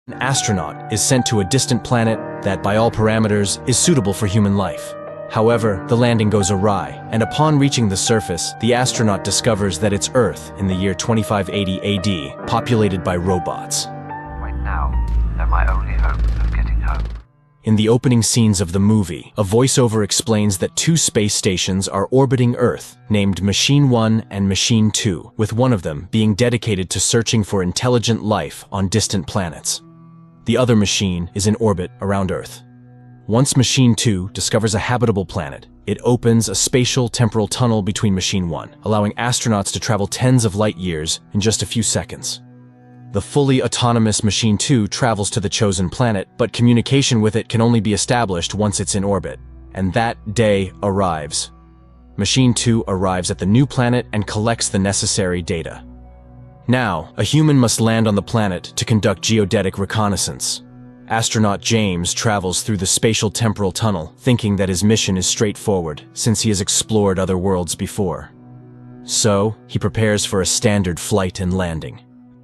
An astronaut is sent to a distant planet that, by all parameters, is suitable for human life. However, the landing goes awry, and upon reaching the surface, the astronaut discovers that it's Earth in the year 2580 AD, populated by robots. Right now, they're my only hope of getting home. In the opening scenes of the movie, a voiceover explains that two space stations are orbiting Earth, named Machine 1 and Machine 2, with one of them being dedicated to searching for intelligent life on distant planets. The other machine is in orbit around Earth. Once Machine 2 discovers a habitable planet, it opens a spatial temporal tunnel between Machine 1, allowing astronauts to travel tens of light years in just a few seconds. The fully autonomous Machine 2 travels to the chosen planet, but communication with it can only be established once it's in orbit. And that day arrives. Machine 2 arrives at the new planet and collects the necessary data. Now, a human must land on the planet to conduct geodetic reconnaissance. Astronaut James travels through the spatial temporal tunnel, thinking that his mission is straightforward, since he has explored other worlds before. So, he prepares for a standard flight and landing.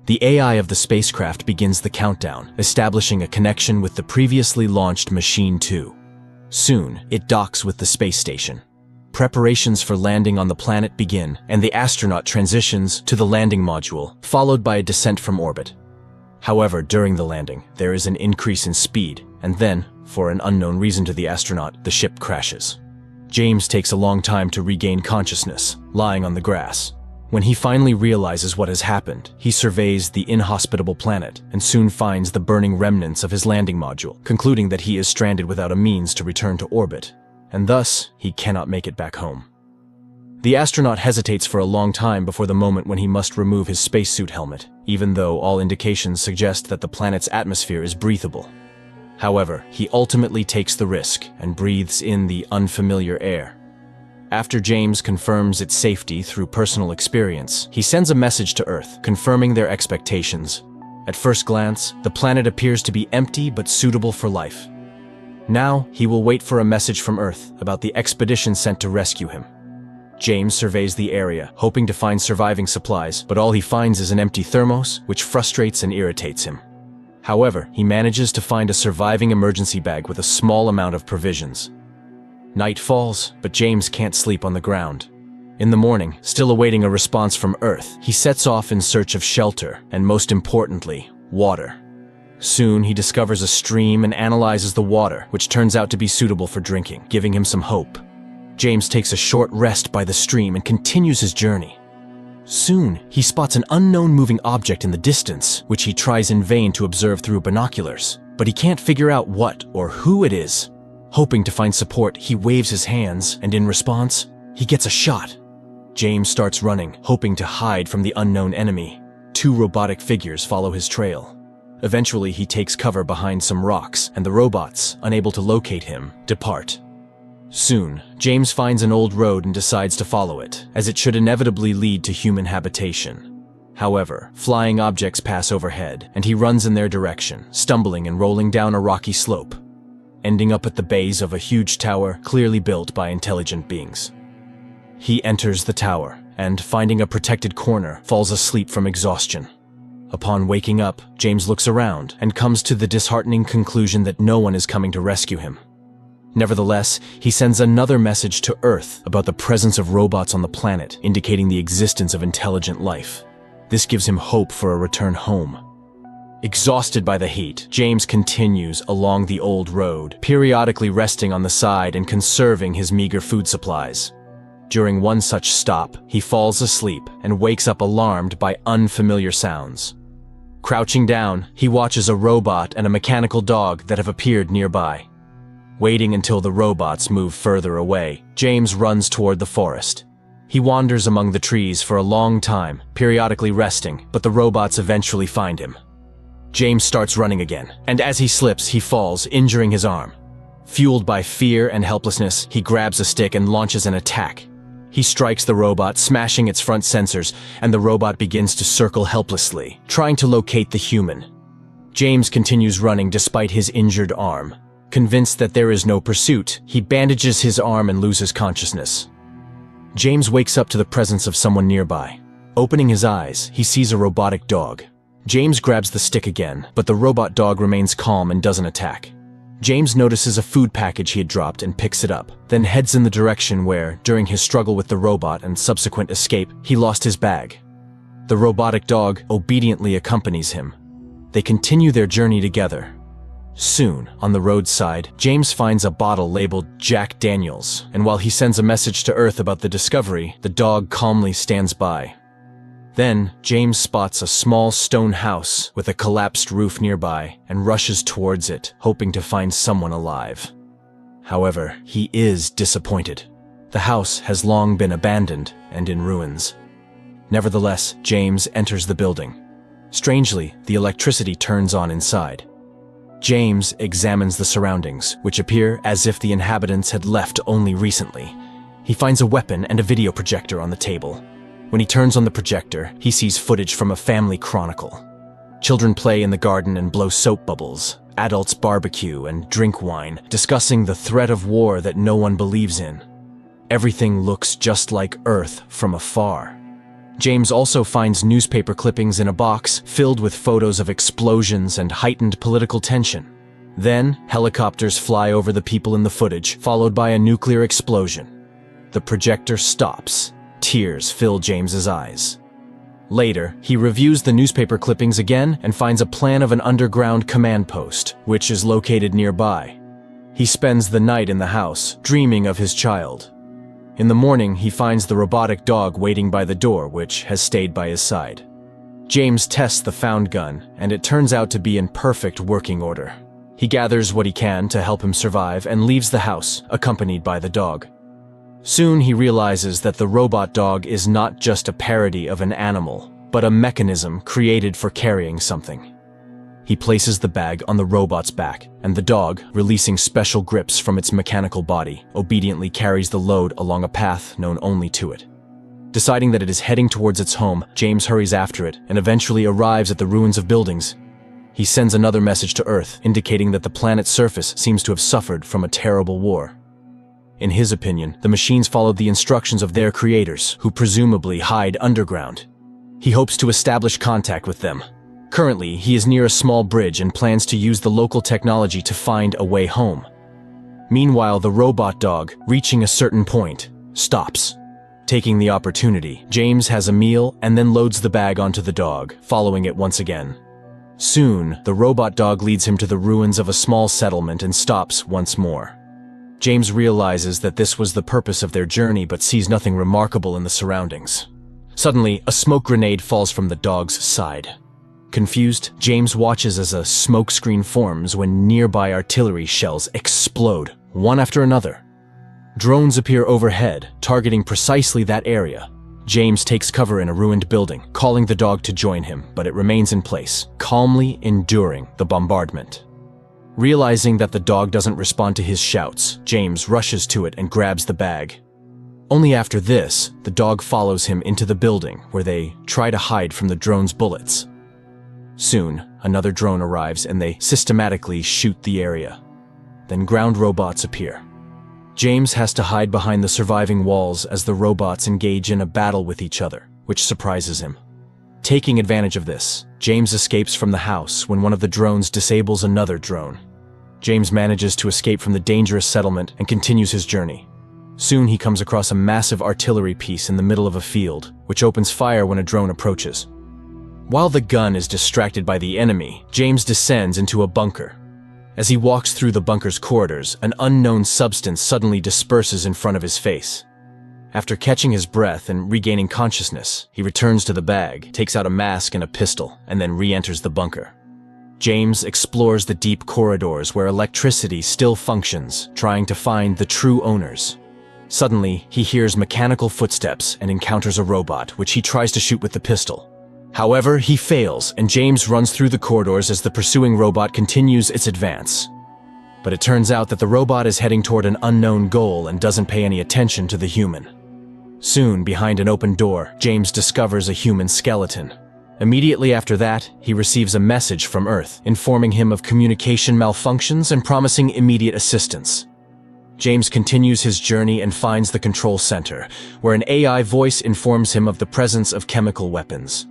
The AI of the spacecraft begins the countdown, establishing a connection with the previously launched Machine 2. Soon, it docks with the space station. Preparations for landing on the planet begin, and the astronaut transitions to the landing module, followed by a descent from orbit. However, during the landing, there is an increase in speed, and then, for an unknown reason to the astronaut, the ship crashes. James takes a long time to regain consciousness, lying on the grass. When he finally realizes what has happened, he surveys the inhospitable planet and soon finds the burning remnants of his landing module, concluding that he is stranded without a means to return to orbit, and thus he cannot make it back home. The astronaut hesitates for a long time before the moment when he must remove his spacesuit helmet, even though all indications suggest that the planet's atmosphere is breathable. However, he ultimately takes the risk and breathes in the unfamiliar air. After James confirms its safety through personal experience, he sends a message to Earth, confirming their expectations. At first glance, the planet appears to be empty but suitable for life. Now, he will wait for a message from Earth about the expedition sent to rescue him. James surveys the area, hoping to find surviving supplies, but all he finds is an empty thermos, which frustrates and irritates him. However, he manages to find a surviving emergency bag with a small amount of provisions. Night falls, but James can't sleep on the ground. In the morning, still awaiting a response from Earth, he sets off in search of shelter, and most importantly, water. Soon, he discovers a stream and analyzes the water, which turns out to be suitable for drinking, giving him some hope. James takes a short rest by the stream and continues his journey. Soon, he spots an unknown moving object in the distance, which he tries in vain to observe through binoculars, but he can't figure out what or who it is. Hoping to find support, he waves his hands, and in response, he gets a shot. James starts running, hoping to hide from the unknown enemy. Two robotic figures follow his trail. Eventually, he takes cover behind some rocks, and the robots, unable to locate him, depart. Soon, James finds an old road and decides to follow it, as it should inevitably lead to human habitation. However, flying objects pass overhead, and he runs in their direction, stumbling and rolling down a rocky slope, ending up at the base of a huge tower clearly built by intelligent beings. He enters the tower, and finding a protected corner, falls asleep from exhaustion. Upon waking up, James looks around and comes to the disheartening conclusion that no one is coming to rescue him. Nevertheless, he sends another message to Earth about the presence of robots on the planet, indicating the existence of intelligent life. This gives him hope for a return home. Exhausted by the heat, James continues along the old road, periodically resting on the side and conserving his meager food supplies. During one such stop, he falls asleep and wakes up alarmed by unfamiliar sounds. Crouching down, he watches a robot and a mechanical dog that have appeared nearby. Waiting until the robots move further away, James runs toward the forest. He wanders among the trees for a long time, periodically resting, but the robots eventually find him. James starts running again, and as he slips, he falls, injuring his arm. Fueled by fear and helplessness, he grabs a stick and launches an attack. He strikes the robot, smashing its front sensors, and the robot begins to circle helplessly, trying to locate the human. James continues running despite his injured arm. Convinced that there is no pursuit, he bandages his arm and loses consciousness. James wakes up to the presence of someone nearby. Opening his eyes, he sees a robotic dog. James grabs the stick again, but the robot dog remains calm and doesn't attack. James notices a food package he had dropped and picks it up, then heads in the direction where, during his struggle with the robot and subsequent escape, he lost his bag. The robotic dog obediently accompanies him. They continue their journey together. Soon, on the roadside, James finds a bottle labeled Jack Daniels, and while he sends a message to Earth about the discovery, the dog calmly stands by. Then, James spots a small stone house with a collapsed roof nearby and rushes towards it, hoping to find someone alive. However, he is disappointed. The house has long been abandoned and in ruins. Nevertheless, James enters the building. Strangely, the electricity turns on inside. James examines the surroundings, which appear as if the inhabitants had left only recently. He finds a weapon and a video projector on the table. When he turns on the projector, he sees footage from a family chronicle. Children play in the garden and blow soap bubbles. Adults barbecue and drink wine, discussing the threat of war that no one believes in. Everything looks just like Earth from afar. James also finds newspaper clippings in a box filled with photos of explosions and heightened political tension. Then, helicopters fly over the people in the footage, followed by a nuclear explosion. The projector stops. Tears fill James's eyes. Later, he reviews the newspaper clippings again and finds a plan of an underground command post, which is located nearby. He spends the night in the house, dreaming of his child. In the morning, he finds the robotic dog waiting by the door, which has stayed by his side. James tests the found gun, and it turns out to be in perfect working order. He gathers what he can to help him survive and leaves the house, accompanied by the dog. Soon he realizes that the robot dog is not just a parody of an animal, but a mechanism created for carrying something. He places the bag on the robot's back, and the dog, releasing special grips from its mechanical body, obediently carries the load along a path known only to it. Deciding that it is heading towards its home, James hurries after it and eventually arrives at the ruins of buildings. He sends another message to Earth, indicating that the planet's surface seems to have suffered from a terrible war. In his opinion, the machines followed the instructions of their creators, who presumably hide underground. He hopes to establish contact with them. Currently, he is near a small bridge and plans to use the local technology to find a way home. Meanwhile, the robot dog, reaching a certain point, stops. Taking the opportunity, James has a meal and then loads the bag onto the dog, following it once again. Soon, the robot dog leads him to the ruins of a small settlement and stops once more. James realizes that this was the purpose of their journey but sees nothing remarkable in the surroundings. Suddenly, a smoke grenade falls from the dog's side. Confused, James watches as a smoke screen forms when nearby artillery shells explode, one after another. Drones appear overhead, targeting precisely that area. James takes cover in a ruined building, calling the dog to join him, but it remains in place, calmly enduring the bombardment. Realizing that the dog doesn't respond to his shouts, James rushes to it and grabs the bag. Only after this, the dog follows him into the building, where they try to hide from the drone's bullets. Soon, another drone arrives and they systematically shoot the area. Then ground robots appear. James has to hide behind the surviving walls as the robots engage in a battle with each other, which surprises him. Taking advantage of this, James escapes from the house when one of the drones disables another drone. James manages to escape from the dangerous settlement and continues his journey. Soon he comes across a massive artillery piece in the middle of a field, which opens fire when a drone approaches. While the gun is distracted by the enemy, James descends into a bunker. As he walks through the bunker's corridors, an unknown substance suddenly disperses in front of his face. After catching his breath and regaining consciousness, he returns to the bag, takes out a mask and a pistol, and then re-enters the bunker. James explores the deep corridors where electricity still functions, trying to find the true owners. Suddenly, he hears mechanical footsteps and encounters a robot, which he tries to shoot with the pistol. However, he fails, and James runs through the corridors as the pursuing robot continues its advance. But it turns out that the robot is heading toward an unknown goal and doesn't pay any attention to the human. Soon, behind an open door, James discovers a human skeleton. Immediately after that, he receives a message from Earth, informing him of communication malfunctions and promising immediate assistance. James continues his journey and finds the control center, where an AI voice informs him of the presence of chemical weapons.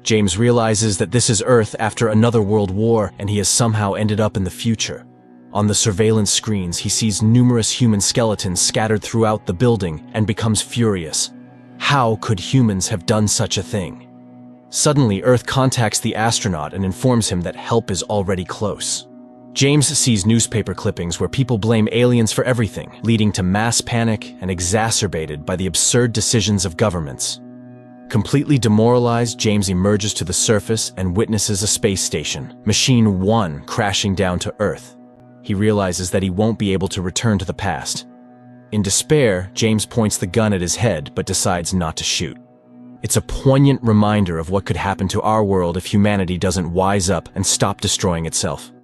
James realizes that this is Earth after another world war, and he has somehow ended up in the future. On the surveillance screens, he sees numerous human skeletons scattered throughout the building and becomes furious. How could humans have done such a thing? Suddenly, Earth contacts the astronaut and informs him that help is already close. James sees newspaper clippings where people blame aliens for everything, leading to mass panic and exacerbated by the absurd decisions of governments. Completely demoralized, James emerges to the surface and witnesses a space station, Machine 1, crashing down to Earth. He realizes that he won't be able to return to the past. In despair, James points the gun at his head but decides not to shoot. It's a poignant reminder of what could happen to our world if humanity doesn't wise up and stop destroying itself.